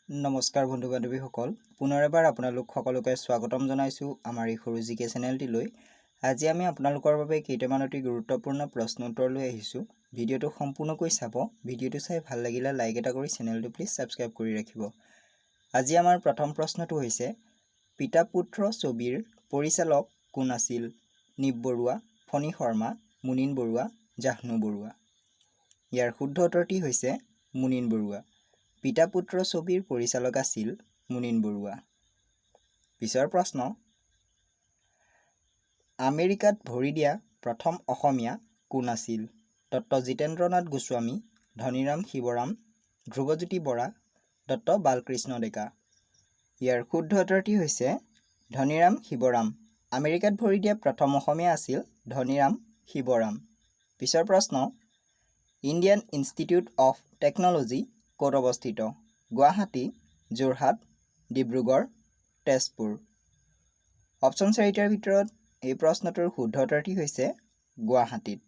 নমস্কাৰ বন্ধু বান্ধৱীসকল, পুনৰ এবাৰ আপোনালোক সকলোকে স্বাগতম জনাইছোঁ আমাৰ এই সৰু জিকে চেনেলটিলৈ। আজি আমি আপোনালোকৰ বাবে কেইটামান অতি গুৰুত্বপূৰ্ণ প্ৰশ্ন উত্তৰ লৈ আহিছোঁ। ভিডিঅ'টো সম্পূৰ্ণকৈ চাব। ভিডিঅ'টো চাই ভাল লাগিলে লাইক এটা কৰি চেনেলটো প্লিজ ছাবস্ক্ৰাইব কৰি ৰাখিব। আজি আমাৰ প্ৰথম প্ৰশ্নটো হৈছে, পিতা পুত্ৰ ছবিৰ পৰিচালক কোন আছিল? নিপ বৰুৱা, ফণী শৰ্মা, মুনীন বৰুৱা, জাহ্নু বৰুৱা। ইয়াৰ শুদ্ধ উত্তৰটি হৈছে মুনীন বৰুৱা। পিতা পুত্ৰ ছবিৰ পৰিচালক আছিল মুনীন বৰুৱা। পিছৰ প্ৰশ্ন, আমেৰিকাত ভৰি দিয়া প্ৰথম অসমীয়া কোন আছিল? ডক্টৰ জিতেন্দ্ৰনাথ গোস্বামী, ধনীৰাম শিৱৰাম, ধ্ৰুৱজ্যোতি বৰা, ডক্টৰ বালকৃষ্ণ ডেকা। ইয়াৰ শুদ্ধ উত্তৰটি হৈছে ধনীৰাম শিৱৰাম। আমেৰিকাত ভৰি দিয়া প্ৰথম অসমীয়া আছিল ধনীৰাম শিৱৰাম। পিছৰ প্ৰশ্ন, ইণ্ডিয়ান ইনষ্টিটিউট অফ টেকন'লজি ক'ত অৱস্থিত? গুৱাহাটী, যোৰহাট, ডিব্ৰুগড়, তেজপুৰ। অপশ্যন 4টাৰ ভিতৰত এই প্ৰশ্নটোৰ শুদ্ধ উত্তৰটি হৈছে গুৱাহাটীত।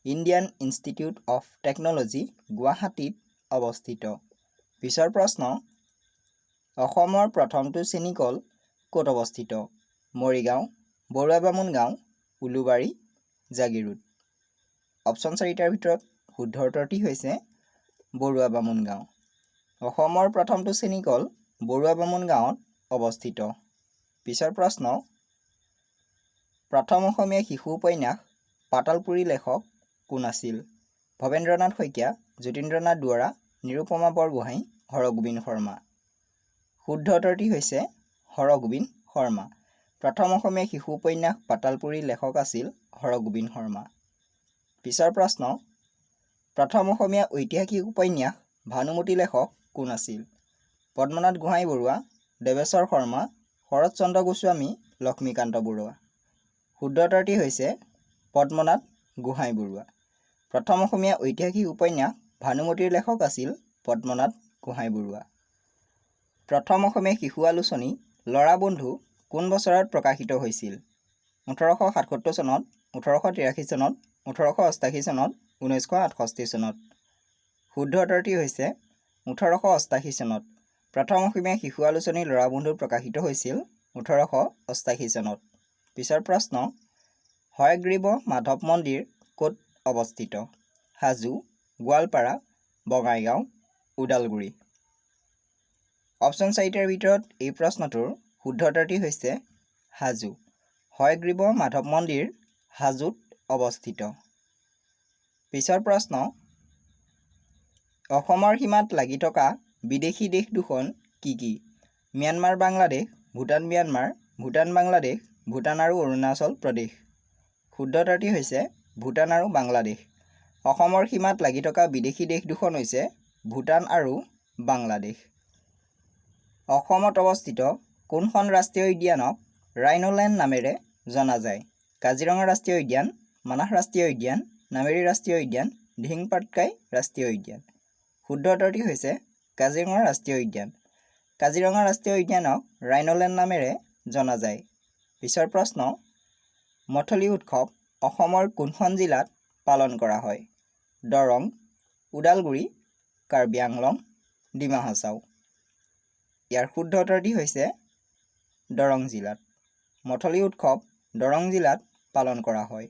ইণ্ডিয়ান ইনষ্টিটিউট অফ টেকন'লজি গুৱাহাটীত অৱস্থিত। পিছৰ প্ৰশ্ন, অসমৰ প্ৰথমটো চেনিকল ক'ত অৱস্থিত? মৰিগাঁও, বৰুৱা বামুণ গাঁও, উলুবাৰী, জাগিৰোড। অপশ্যন 4টাৰ ভিতৰত শুদ্ধ উত্তৰটি হৈছে বৰুৱা বামুণ গাঁও। অসমৰ প্ৰথমটো চেনিকল বৰুৱা বামুণ গাঁৱত অৱস্থিত। পিছৰ প্ৰশ্ন, প্ৰথম অসমীয়া শিশু উপন্যাস পাতালপুৰী লেখক কোন আছিল? ভৱেন্দ্ৰনাথ শইকীয়া, যতীন্দ্ৰনাথ দুৱৰা, নিৰুপমা বৰগোহাঁই, হৰগোবিন্দ শৰ্মা। শুদ্ধ উত্তৰটি হৈছে হৰগোবিন্দ শৰ্মা। প্ৰথম অসমীয়া শিশু উপন্যাস পাতালপুৰী লেখক আছিল হৰগোবিন্দ শৰ্মা। পিছৰ প্ৰশ্ন, প্ৰথম অসমীয়া ঐতিহাসিক উপন্যাস ভানুমতী লেখক কোন আছিল? পদ্মনাথ গোহাঁই বৰুৱা, দেৱেশ্বৰ শৰ্মা, শৰৎ চন্দ্ৰ গোস্বামী, লক্ষ্মীকান্ত বৰুৱা। শুদ্ধ উত্তৰটি হৈছে পদ্মনাথ গোহাঁই বৰুৱা। প্ৰথম অসমীয়া ঐতিহাসিক উপন্যাস ভানুমতীৰ লেখক আছিল পদ্মনাথ গোহাঁই বৰুৱা। প্ৰথম অসমীয়া শিশু আলোচনী ল'ৰা বন্ধু কোন বছৰত প্ৰকাশিত হৈছিল? 1877 চনত, 1883 চনত, 1888 চনত, 1968 চনত। শুদ্ধ উত্তৰটি হৈছে 1888 চনত। প্ৰথম অসমীয়া শিশু আলোচনী ল'ৰা বন্ধু প্ৰকাশিত হৈছিল 1888 চনত। পিছৰ প্ৰশ্ন, হয়গ্ৰীব মাধৱ মন্দিৰ ক'ত অৱস্থিত? হাজো, গোৱালপাৰা, বঙাইগাঁও, ওদালগুৰি। অপশ্যন 4টাৰ ভিতৰত এই প্ৰশ্নটোৰ শুদ্ধ উত্তৰটি হৈছে হাজো। হয়গ্ৰীব মাধৱ মন্দিৰ হাজোত অৱস্থিত। পিছৰ প্ৰশ্ন, অসমৰ সীমাত লাগি থকা বিদেশী দেশ দুখন কি কি? ম্যানমাৰ বাংলাদেশ, ভূটান ম্যানমাৰ, ভূটান বাংলাদেশ, ভূটান আৰু অৰুণাচল প্ৰদেশ। শুদ্ধ উত্তৰটি হৈছে ভূটান আৰু বাংলাদেশ। অসমৰ সীমাত লাগি থকা বিদেশী দেশ দুখন হৈছে ভূটান আৰু বাংলাদেশ। অসমত অৱস্থিত কোনখন ৰাষ্ট্ৰীয় উদ্যানক ৰাইনোলেণ্ড নামেৰে জনা যায়? কাজিৰঙা ৰাষ্ট্ৰীয় উদ্যান, মানাহ ৰাষ্ট্ৰীয় উদ্যান, নামেৰী ৰাষ্ট্ৰীয় উদ্যান, দিহিং পাটকাই ৰাষ্ট্ৰীয় উদ্যান। শুদ্ধ উত্তৰটি হৈছে কাজিৰঙা ৰাষ্ট্ৰীয় উদ্যান। কাজিৰঙা ৰাষ্ট্ৰীয় উদ্যানক ৰাইনোলেণ্ড নামেৰে জনা যায়। পিছৰ প্ৰশ্ন, মথলি উৎসৱ অসমৰ কোনখন জিলাত পালন কৰা হয়? দৰং, ওদালগুৰি, কাৰ্বি আংলং, ডিমা হাছাও। ইয়াৰ শুদ্ধ উত্তৰটি হৈছে দৰং জিলাত। মথলি উৎসৱ দৰং জিলাত পালন কৰা হয়।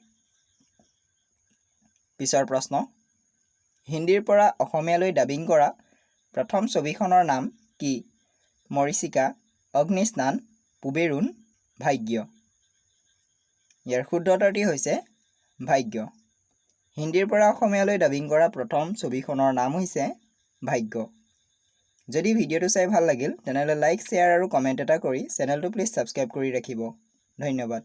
পিছৰ প্ৰশ্ন, হিন্দীৰ পৰা অসমীয়ালৈ ডাবিং কৰা প্ৰথম ছবিখনৰ নাম কি? মৰীচিকা, অগ্নিস্নান, পুবেৰুণ, ভাগ্য। ইয়াৰ শুদ্ধ উত্তৰটি হৈছে ভাগ্য। হিন্দীৰ পৰা অসমীয়ালৈ ডাবিং কৰা প্ৰথম ছবিখনৰ নাম হৈছে ভাগ্য। যদি ভিডিঅ'টো চাই ভাল লাগিল তেনেহ'লে লাইক, শ্বেয়াৰ আৰু কমেণ্ট এটা কৰি চেনেলটো প্লিজ ছাবস্ক্ৰাইব কৰি ৰাখিব। ধন্যবাদ।